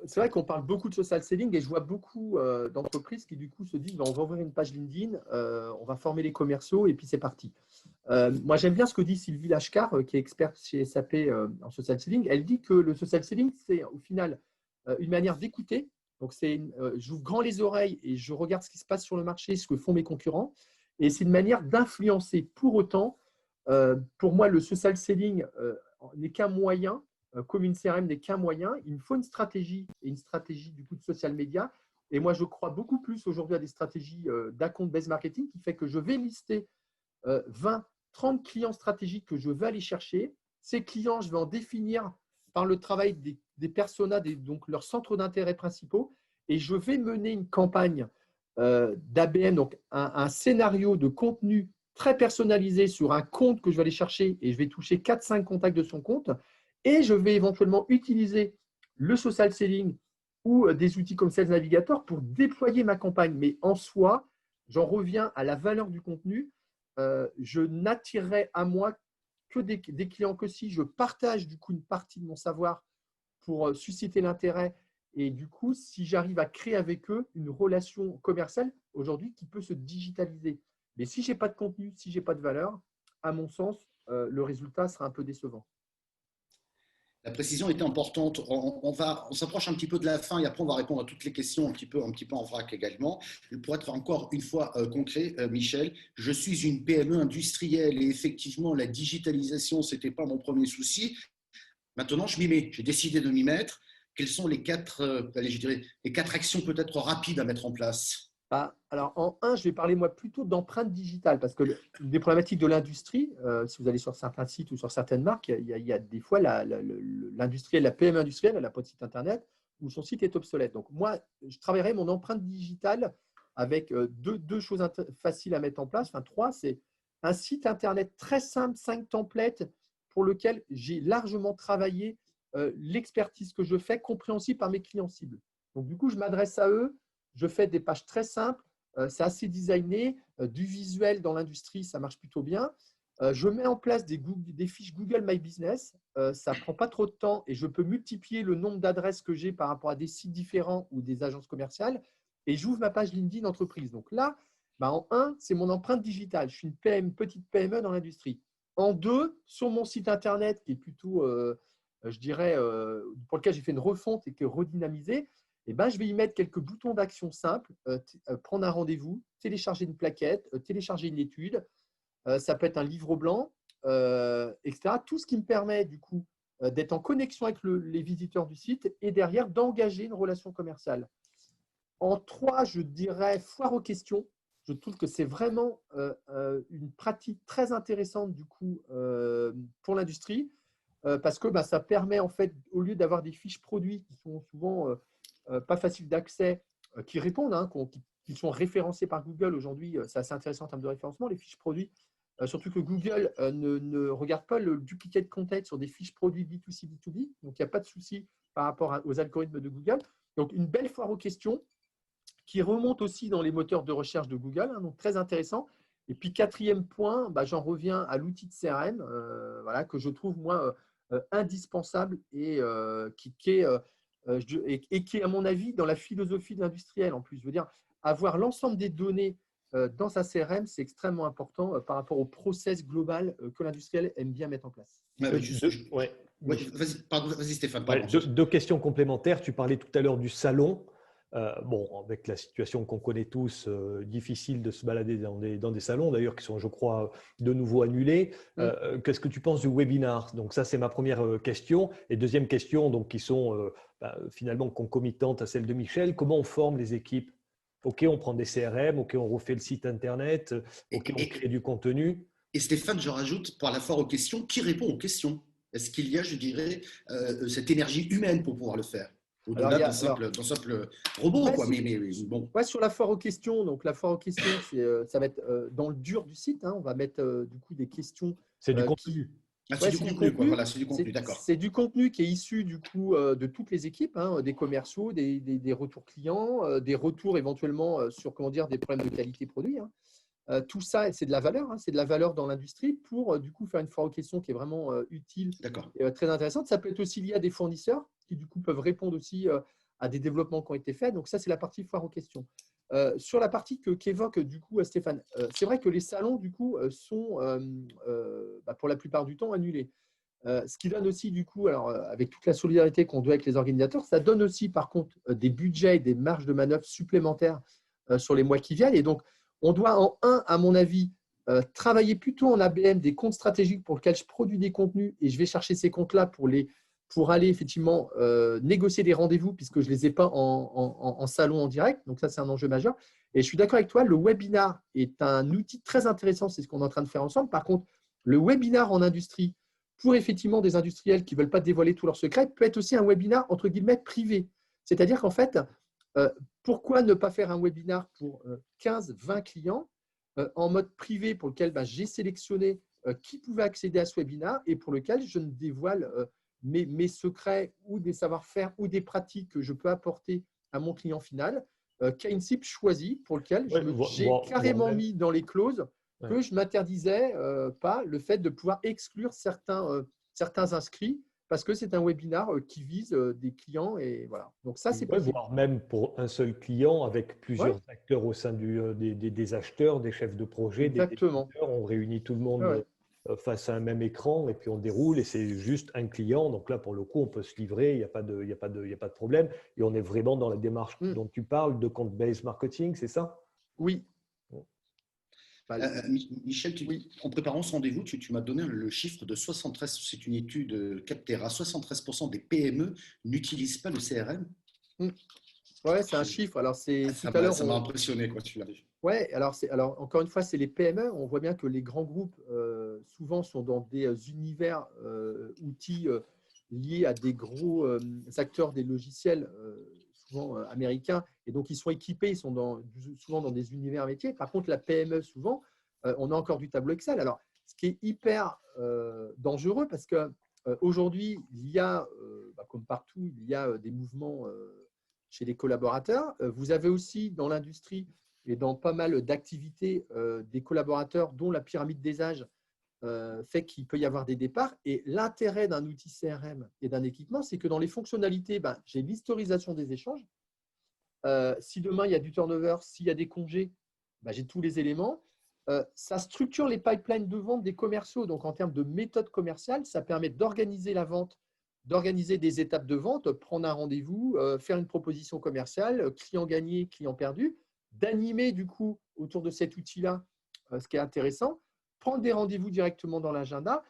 c'est vrai qu'on parle beaucoup de social selling et je vois beaucoup d'entreprises qui du coup se disent on va ouvrir une page LinkedIn, on va former les commerciaux et puis c'est parti. Moi, j'aime bien ce que dit Sylvie Lashkar, qui est experte chez SAP en social selling. Elle dit que le social selling, c'est au final une manière d'écouter. Donc, j'ouvre grand les oreilles et je regarde ce qui se passe sur le marché, ce que font mes concurrents. Et c'est une manière d'influencer. Pour autant, pour moi, le social selling n'est qu'un moyen, comme une CRM n'est qu'un moyen. Il me faut une stratégie et une stratégie du coup de social media. Et moi, je crois beaucoup plus aujourd'hui à des stratégies d'account-based marketing qui fait que je vais lister 20, 30 clients stratégiques que je vais aller chercher. Ces clients, je vais en définir par le travail des personas, donc leurs centres d'intérêt principaux, et je vais mener une campagne d'ABM, donc un scénario de contenu très personnalisé sur un compte que je vais aller chercher et je vais toucher 4-5 contacts de son compte et je vais éventuellement utiliser le social selling ou des outils comme Sales Navigator pour déployer ma campagne. Mais en soi, j'en reviens à la valeur du contenu. Je n'attirerai à moi que des clients que si je partage du coup une partie de mon savoir pour susciter l'intérêt et du coup, si j'arrive à créer avec eux une relation commerciale aujourd'hui qui peut se digitaliser. Mais si je n'ai pas de contenu, si je n'ai pas de valeur, à mon sens, le résultat sera un peu décevant. La précision était importante. On s'approche un petit peu de la fin et après on va répondre à toutes les questions un petit peu en vrac également. Pour être encore une fois concret, Michel, je suis une PME industrielle et effectivement la digitalisation, ce n'était pas mon premier souci. Maintenant, je m'y mets. J'ai décidé de m'y mettre. Quelles sont les 4 actions peut-être rapides à mettre en place? Alors, en un, je vais parler moi plutôt d'empreinte digitale parce que des problématiques de l'industrie, si vous allez sur certains sites ou sur certaines marques, il y a des fois l'industriel, la PME industrielle, elle n'a pas de site internet ou son site est obsolète. Donc, moi, je travaillerai mon empreinte digitale avec deux choses faciles à mettre en place. Enfin, 3, c'est un site internet très simple, 5 templates pour lequel j'ai largement travaillé l'expertise que je fais, compréhensible par mes clients cibles. Donc, du coup, je m'adresse à eux. Je fais des pages très simples, c'est assez designé, du visuel dans l'industrie, ça marche plutôt bien. Je mets en place des fiches Google My Business, ça ne prend pas trop de temps et je peux multiplier le nombre d'adresses que j'ai par rapport à des sites différents ou des agences commerciales et j'ouvre ma page LinkedIn entreprise. Donc là, en 1, c'est mon empreinte digitale. Je suis une petite PME dans l'industrie. En 2, sur mon site internet qui est plutôt, je dirais, pour lequel j'ai fait une refonte et qui est redynamisé, je vais y mettre quelques boutons d'action simples, prendre un rendez-vous, télécharger une plaquette, télécharger une étude. Ça peut être un livre blanc, etc. Tout ce qui me permet du coup d'être en connexion avec les visiteurs du site et derrière d'engager une relation commerciale. En 3, je dirais foire aux questions. Je trouve que c'est vraiment une pratique très intéressante du coup pour l'industrie parce que ça permet en fait, au lieu d'avoir des fiches produits qui sont souvent pas faciles d'accès, qui répondent, qui sont référencées par Google aujourd'hui, c'est assez intéressant en termes de référencement, les fiches produits. Surtout que Google ne regarde pas le duplicate content sur des fiches produits B2C, B2B. Donc, il n'y a pas de souci par rapport aux algorithmes de Google. Donc, une belle foire aux questions qui remonte aussi dans les moteurs de recherche de Google. Donc, très intéressant. Et puis, 4e point, j'en reviens à l'outil de CRM que je trouve, moi, indispensable et qui est, à mon avis, dans la philosophie de l'industriel en plus. Je veux dire, avoir l'ensemble des données dans sa CRM, c'est extrêmement important par rapport au process global que l'industriel aime bien mettre en place. Vas-y Stéphane. Ouais, deux questions complémentaires. Tu parlais tout à l'heure du salon. Avec la situation qu'on connaît tous, difficile de se balader dans des salons, d'ailleurs, qui sont, je crois, de nouveau annulés. Qu'est-ce que tu penses du webinar? Donc ça, c'est ma première question. Et deuxième question, donc, qui sont finalement concomitantes à celle de Michel. Comment on forme les équipes? OK, on prend des CRM, OK, on refait le site Internet, OK, on crée du contenu. Et Stéphane, je rajoute, par la foire aux questions, qui répond aux questions? Est-ce qu'il y a, je dirais, cette énergie humaine pour pouvoir le faire? Au-delà d'un simple robot, ouais, quoi. Mais bon. Ouais, sur la foire aux questions, donc la foire aux questions, ça va être dans le dur du site. On va mettre du coup des questions. C'est du contenu. C'est du contenu, quoi. Voilà, c'est du contenu, d'accord. C'est du contenu qui est issu du coup de toutes les équipes, des commerciaux, des retours clients, des retours éventuellement sur des problèmes de qualité produit. Tout ça, c'est de la valeur, c'est de la valeur dans l'industrie pour du coup faire une foire aux questions qui est vraiment utile et très intéressante. Ça peut être aussi lié à des fournisseurs qui du coup peuvent répondre aussi à des développements qui ont été faits. Donc ça, c'est la partie foire aux questions. Sur la partie qu'évoque du coup Stéphane, c'est vrai que les salons du coup sont pour la plupart du temps annulés. Ce qui donne aussi du coup, alors avec toute la solidarité qu'on doit avec les organisateurs, ça donne aussi par contre des budgets et des marges de manœuvre supplémentaires sur les mois qui viennent. Et donc, on doit à mon avis, travailler plutôt en ABM des comptes stratégiques pour lesquels je produis des contenus et je vais chercher ces comptes-là pour aller effectivement négocier des rendez-vous puisque je ne les ai pas en salon en direct. Donc ça, c'est un enjeu majeur. Et je suis d'accord avec toi, le webinar est un outil très intéressant, c'est ce qu'on est en train de faire ensemble. Par contre, le webinar en industrie, pour effectivement des industriels qui ne veulent pas dévoiler tous leurs secrets, peut être aussi un webinar entre guillemets privé. C'est-à-dire qu'en fait, pourquoi ne pas faire un webinar pour 15-20 clients en mode privé pour lequel j'ai sélectionné qui pouvait accéder à ce webinar et pour lequel je ne dévoile mes secrets ou des savoir-faire ou des pratiques que je peux apporter à mon client final, qui a une cible choisie pour lequel j'ai carrément mis dans les clauses que je ne m'interdisais pas le fait de pouvoir exclure certains inscrits parce que c'est un webinar qui vise des clients et voilà. Donc ça, c'est possible. Voire même pour un seul client avec plusieurs acteurs au sein des acheteurs, des chefs de projet, des décideurs. On réunit tout le monde face à un même écran et puis on déroule et c'est juste un client. Donc là, pour le coup, on peut se livrer, il n'y a pas de problème. Et on est vraiment dans la démarche dont tu parles de compte-based marketing, c'est ça? Oui. Michel, en préparant ce rendez-vous, tu m'as donné le chiffre de 73, c'est une étude Capterra, 73% des PME n'utilisent pas le CRM. Ouais, c'est un chiffre. Alors, ça m'a impressionné, quoi, tu l'as vu. Ouais, alors encore une fois, c'est les PME. On voit bien que les grands groupes, souvent, sont dans des univers outils liés à des gros acteurs des logiciels, souvent américains. Et donc, ils sont équipés, ils sont souvent dans des univers métiers. Par contre, la PME, souvent, on a encore du tableau Excel. Alors, ce qui est hyper dangereux parce qu'aujourd'hui, il y a, comme partout, il y a des mouvements chez les collaborateurs. Vous avez aussi dans l'industrie et dans pas mal d'activités des collaborateurs dont la pyramide des âges fait qu'il peut y avoir des départs. Et l'intérêt d'un outil CRM et d'un équipement, c'est que dans les fonctionnalités, j'ai l'historisation des échanges. Si demain, il y a du turnover, s'il y a des congés, j'ai tous les éléments. Ça structure les pipelines de vente des commerciaux. Donc, en termes de méthode commerciale, ça permet d'organiser la vente, d'organiser des étapes de vente, prendre un rendez-vous, faire une proposition commerciale, client gagné, client perdu, d'animer du coup autour de cet outil-là, ce qui est intéressant, prendre des rendez-vous directement dans l'agenda.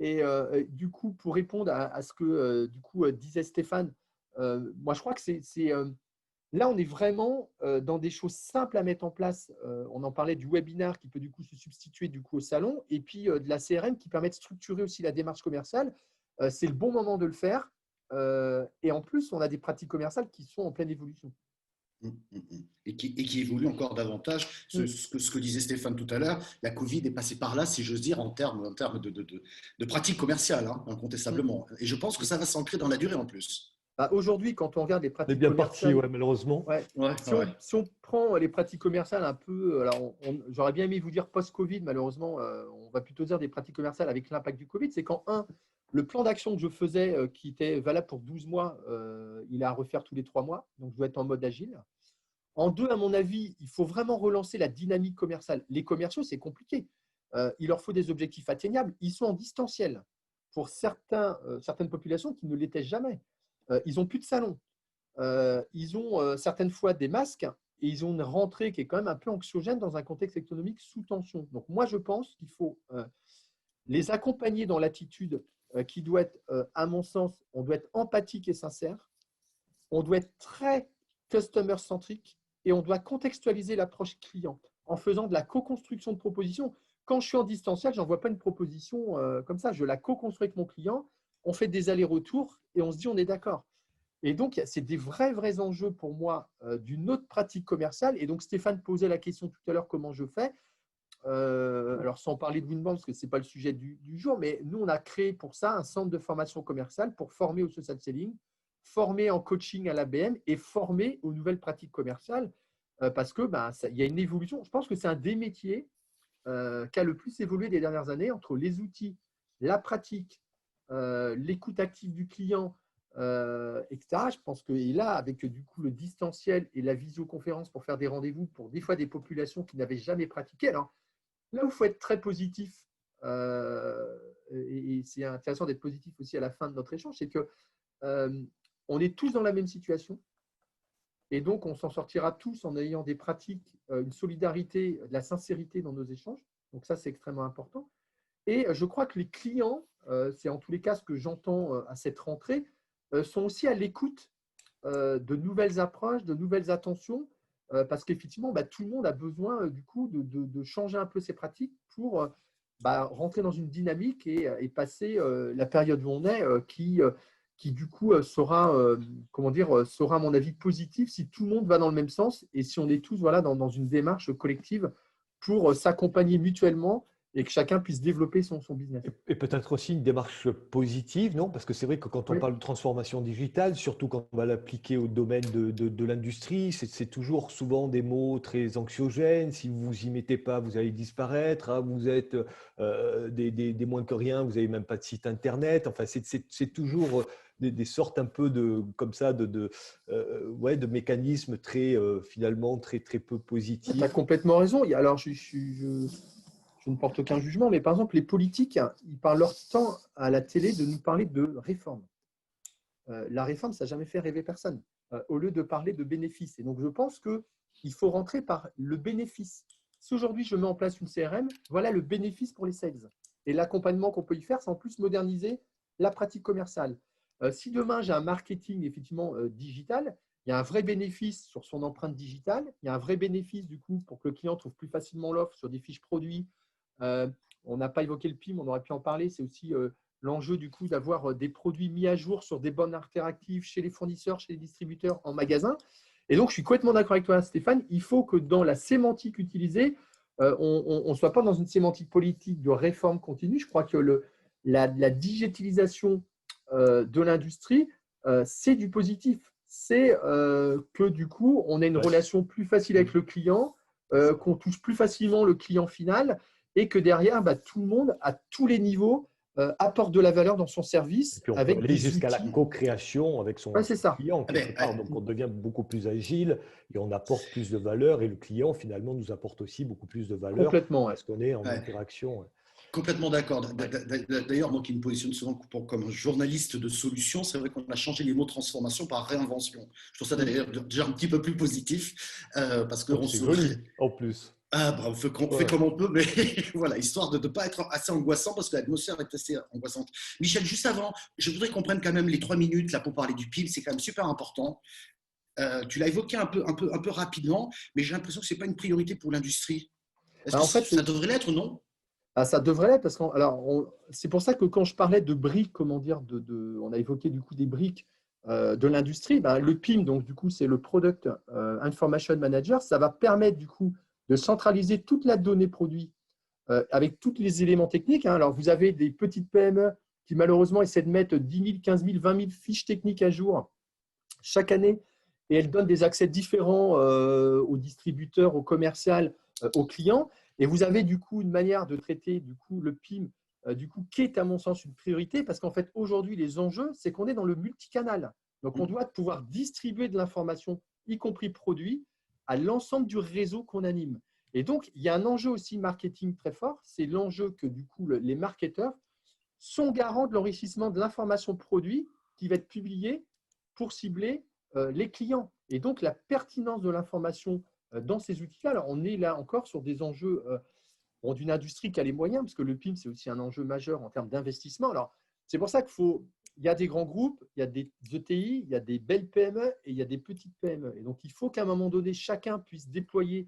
Et du coup, pour répondre à ce que disait Stéphane, moi, je crois que là, on est vraiment dans des choses simples à mettre en place. On en parlait du webinaire qui peut du coup se substituer du coup au salon, et puis de la CRM qui permet de structurer aussi la démarche commerciale. C'est le bon moment de le faire. Et en plus, on a des pratiques commerciales qui sont en pleine évolution. Et qui évolue encore davantage. Ce que disait Stéphane tout à l'heure, la Covid est passée par là, si j'ose dire, en termes de pratiques commerciales, hein, incontestablement. Et je pense que ça va s'ancrer dans la durée en plus. Aujourd'hui, quand on regarde les On est pratiques bien commerciales, parti, ouais, malheureusement. Si on prend les pratiques commerciales un peu, alors j'aurais bien aimé vous dire post-Covid, malheureusement, on va plutôt dire des pratiques commerciales avec l'impact du Covid. C'est quand, le plan d'action que je faisais, qui était valable pour 12 mois, il est à refaire tous les 3 mois, donc je dois être en mode agile. En 2, à mon avis, il faut vraiment relancer la dynamique commerciale. Les commerciaux, c'est compliqué. Il leur faut des objectifs atteignables. Ils sont en distanciel pour certaines populations qui ne l'étaient jamais. Ils n'ont plus de salon. Ils ont certaines fois des masques et ils ont une rentrée qui est quand même un peu anxiogène dans un contexte économique sous tension. Donc, moi, je pense qu'il faut les accompagner dans l'attitude qui doit être, à mon sens, on doit être empathique et sincère. On doit être très customer-centrique et on doit contextualiser l'approche client en faisant de la co-construction de propositions. Quand je suis en distanciel, je n'envoie pas une proposition comme ça. Je la co-construis avec mon client. On fait des allers-retours et on se dit on est d'accord. Et donc, c'est des vrais enjeux pour moi d'une autre pratique commerciale. Et donc, Stéphane posait la question tout à l'heure, comment je fais. Alors, sans parler de Winbound, parce que ce n'est pas le sujet du jour, mais nous, on a créé pour ça un centre de formation commerciale pour former au social selling, former en coaching à l'ABM et former aux nouvelles pratiques commerciales parce que il y a une évolution. Je pense que c'est un des métiers qui a le plus évolué des dernières années entre les outils, la pratique, l'écoute active du client, etc. Je pense que et là, avec du coup le distanciel et la visioconférence pour faire des rendez-vous pour des fois des populations qui n'avaient jamais pratiqué. Alors là où il faut être très positif, et c'est intéressant d'être positif aussi à la fin de notre échange, c'est que on est tous dans la même situation et donc on s'en sortira tous en ayant des pratiques, une solidarité, de la sincérité dans nos échanges. Donc ça, c'est extrêmement important. Et je crois que les clients, c'est en tous les cas ce que j'entends à cette rentrée, sont aussi à l'écoute de nouvelles approches, de nouvelles attentions, parce qu'effectivement, tout le monde a besoin du coup de changer un peu ses pratiques pour rentrer dans une dynamique et passer la période où on est qui du coup sera, sera à mon avis positif si tout le monde va dans le même sens et si on est tous dans une démarche collective pour s'accompagner mutuellement et que chacun puisse développer son business. Et peut-être aussi une démarche positive, non? Parce que c'est vrai que quand on parle de transformation digitale, surtout quand on va l'appliquer au domaine de l'industrie, c'est toujours souvent des mots très anxiogènes. Si vous vous y mettez pas, vous allez disparaître. Hein, vous êtes des moins que rien, vous n'avez même pas de site internet. Enfin, c'est toujours des sortes un peu comme ça de mécanismes finalement très peu positifs. Tu as complètement raison. Alors, je ne porte aucun jugement, mais par exemple, les politiques, ils parlent leur temps à la télé de nous parler de réforme. La réforme, ça n'a jamais fait rêver personne, au lieu de parler de bénéfices. Et donc, je pense qu'il faut rentrer par le bénéfice. Si aujourd'hui, je mets en place une CRM, voilà le bénéfice pour les sales. Et l'accompagnement qu'on peut y faire, c'est en plus moderniser la pratique commerciale. Si demain, j'ai un marketing effectivement digital, il y a un vrai bénéfice sur son empreinte digitale. Il y a un vrai bénéfice du coup pour que le client trouve plus facilement l'offre sur des fiches produits. On n'a pas évoqué le PIM, on aurait pu en parler. C'est aussi l'enjeu du coup d'avoir des produits mis à jour sur des bornes interactives chez les fournisseurs, chez les distributeurs, en magasin. Et donc, je suis complètement d'accord avec toi, Stéphane. Il faut que dans la sémantique utilisée, on ne soit pas dans une sémantique politique de réforme continue. Je crois que la digitalisation de l'industrie, c'est du positif. C'est que du coup, on a une relation plus facile avec le client, qu'on touche plus facilement le client final et que derrière, tout le monde, à tous les niveaux, apporte de la valeur dans son service. Et puis on avec peut aller des jusqu'à la outils. co-création avec son client quelque part. Donc on devient beaucoup plus agile et on apporte plus de valeur et le client finalement nous apporte aussi beaucoup plus de valeur. Complètement, parce qu'on est en interaction. Complètement d'accord. D'ailleurs, moi qui me positionne souvent comme un journaliste de solutions, c'est vrai qu'on a changé les mots transformation par réinvention. Je trouve ça d'ailleurs déjà un petit peu plus positif parce que c'est joli en plus. Ah, bah, on fait comme on peut, mais voilà, histoire de ne pas être assez angoissant parce que l'atmosphère est assez angoissante. Michel, juste avant, je voudrais qu'on prenne quand même les 3 minutes là pour parler du PIB, c'est quand même super important. Tu l'as évoqué un peu rapidement, mais j'ai l'impression que ce n'est pas une priorité pour l'industrie. Est-ce En que fait, ça devrait l'être, non? ça devrait l'être parce que c'est pour ça que quand je parlais de briques, comment dire, on a évoqué du coup des briques de l'industrie. Le PIM, donc du coup, c'est le Product Information Manager. Ça va permettre du coup de centraliser toute la donnée produit avec tous les éléments techniques. Alors, vous avez des petites PME qui malheureusement essaient de mettre 10 000, 15 000, 20 000 fiches techniques à jour chaque année et elles donnent des accès différents aux distributeurs, aux commerciaux, aux clients. Et vous avez du coup une manière de traiter du coup, le PIM du coup, qui est à mon sens une priorité parce qu'en fait, aujourd'hui, les enjeux, c'est qu'on est dans le multicanal. Donc, on doit pouvoir distribuer de l'information, y compris produit, à l'ensemble du réseau qu'on anime. Et donc, il y a un enjeu aussi marketing très fort, c'est l'enjeu que du coup, les marketeurs sont garants de l'enrichissement de l'information produit qui va être publiée pour cibler les clients. Et donc, la pertinence de l'information dans ces outils-là, alors on est là encore sur des enjeux d'une industrie qui a les moyens, parce que le PIM, c'est aussi un enjeu majeur en termes d'investissement. Alors, c'est pour ça il y a des grands groupes, il y a des ETI, il y a des belles PME et il y a des petites PME. Et donc, il faut qu'à un moment donné, chacun puisse déployer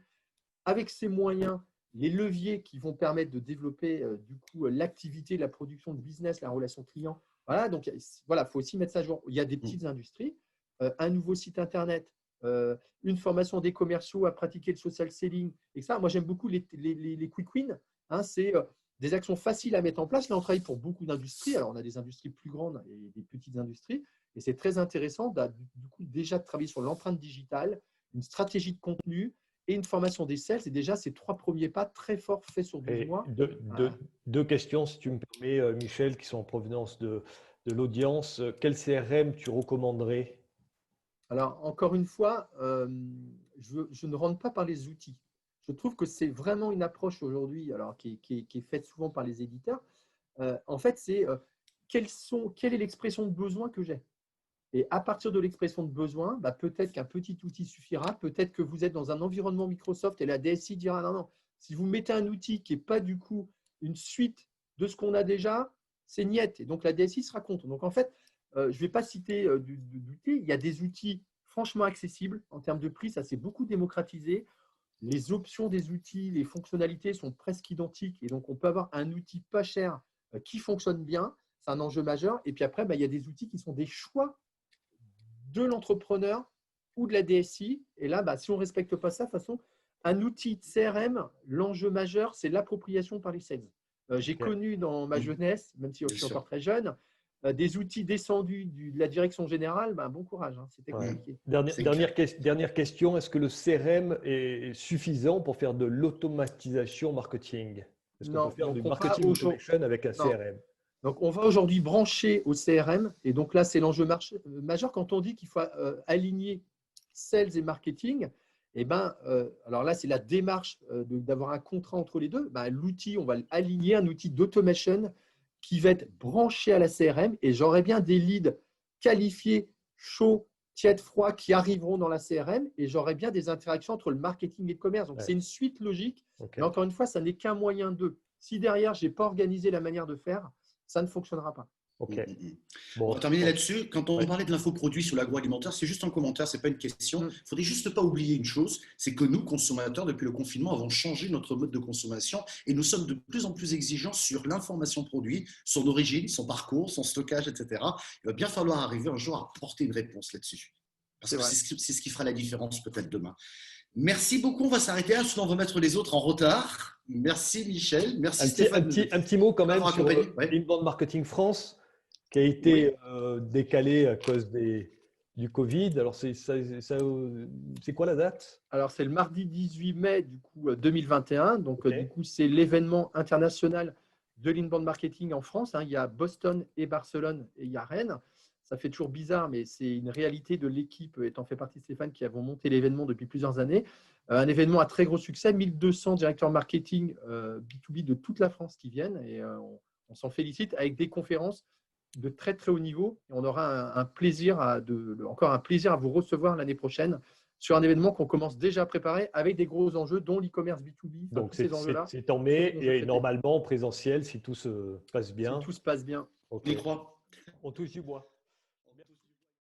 avec ses moyens les leviers qui vont permettre de développer du coup l'activité, la production de business, la relation client. Voilà, donc voilà, il faut aussi mettre ça à jour. Il y a des petites industries, un nouveau site internet, une formation des commerciaux à pratiquer le social selling. Et ça, moi j'aime beaucoup les quick wins. C'est des actions faciles à mettre en place. Là, on travaille pour beaucoup d'industries. Alors, on a des industries plus grandes et des petites industries. Et c'est très intéressant du coup déjà de travailler sur l'empreinte digitale, une stratégie de contenu, et une formation des sales. Et déjà, ces 3 premiers pas très forts faits sur 12 mois. Deux questions, si tu me permets, Michel, qui sont en provenance de l'audience. Quel CRM tu recommanderais? Alors, encore une fois, je ne rentre pas par les outils. Je trouve que c'est vraiment une approche aujourd'hui qui est faite souvent par les éditeurs. En fait, c'est quelle est l'expression de besoin que j'ai? Et à partir de l'expression de besoin, peut-être qu'un petit outil suffira. Peut-être que vous êtes dans un environnement Microsoft et la DSI dira non, non. Si vous mettez un outil qui n'est pas du coup une suite de ce qu'on a déjà, c'est niette. Et donc la DSI sera contre. Donc en fait, je ne vais pas citer d'outils. Il y a des outils franchement accessibles en termes de prix. Ça s'est beaucoup démocratisé. Les options des outils, les fonctionnalités sont presque identiques. Et donc on peut avoir un outil pas cher qui fonctionne bien. C'est un enjeu majeur. Et puis après, il y a des outils qui sont des choix de l'entrepreneur ou de la DSI. Et là, si on ne respecte pas ça, de toute façon, un outil de CRM, l'enjeu majeur, c'est l'appropriation par les sales. J'ai connu dans ma jeunesse, même si je suis encore très jeune, des outils descendus de la direction générale. Bon courage, c'était compliqué. Dernière question, est-ce que le CRM est suffisant pour faire de l'automatisation marketing? Est-ce qu'on peut faire du marketing automation avec un CRM? Donc, on va aujourd'hui brancher au CRM. Et donc là, c'est l'enjeu majeur quand on dit qu'il faut aligner sales et marketing. Alors là, c'est la démarche d'avoir un contrat entre les deux. L'outil, on va aligner un outil d'automation qui va être branché à la CRM. Et j'aurai bien des leads qualifiés, chauds, tièdes, froids qui arriveront dans la CRM. Et j'aurai bien des interactions entre le marketing et le commerce. Donc, c'est une suite logique. Mais encore une fois, ça n'est qu'un moyen d'eux. Si derrière, je n'ai pas organisé la manière de faire, ça ne fonctionnera pas. On va terminer là-dessus. Quand on parlait de l'infoproduit sur l'agroalimentaire, c'est juste un commentaire, ce n'est pas une question. Il ne faudrait juste pas oublier une chose, c'est que nous, consommateurs, depuis le confinement, avons changé notre mode de consommation et nous sommes de plus en plus exigeants sur l'information produit, son origine, son parcours, son stockage, etc. Il va bien falloir arriver un jour à apporter une réponse là-dessus. Parce que c'est ce qui fera la différence peut-être demain. Merci beaucoup, on va s'arrêter là, sinon on va mettre les autres en retard. Merci Michel, merci Stéphane. Un petit mot quand même sur Inbound Marketing France, qui a été décalé à cause du Covid. Alors, c'est quoi la date? Alors, c'est le mardi 18 mai du coup, 2021. Donc, du coup, c'est l'événement international de l'inbound marketing en France. Il y a Boston et Barcelone et il y a Rennes. Ça fait toujours bizarre, mais c'est une réalité de l'équipe, étant fait partie de Stéphane, qui avons monté l'événement depuis plusieurs années. Un événement à très gros succès, 1200 directeurs marketing B2B de toute la France qui viennent et on s'en félicite avec des conférences de très très haut niveau. Et on aura encore un plaisir à vous recevoir l'année prochaine sur un événement qu'on commence déjà à préparer avec des gros enjeux, dont l'e-commerce B2B. Donc, ces enjeux-là. c'est en mai et normalement en présentiel si tout se passe bien. Si tout se passe bien. On y croit. On touche du bois.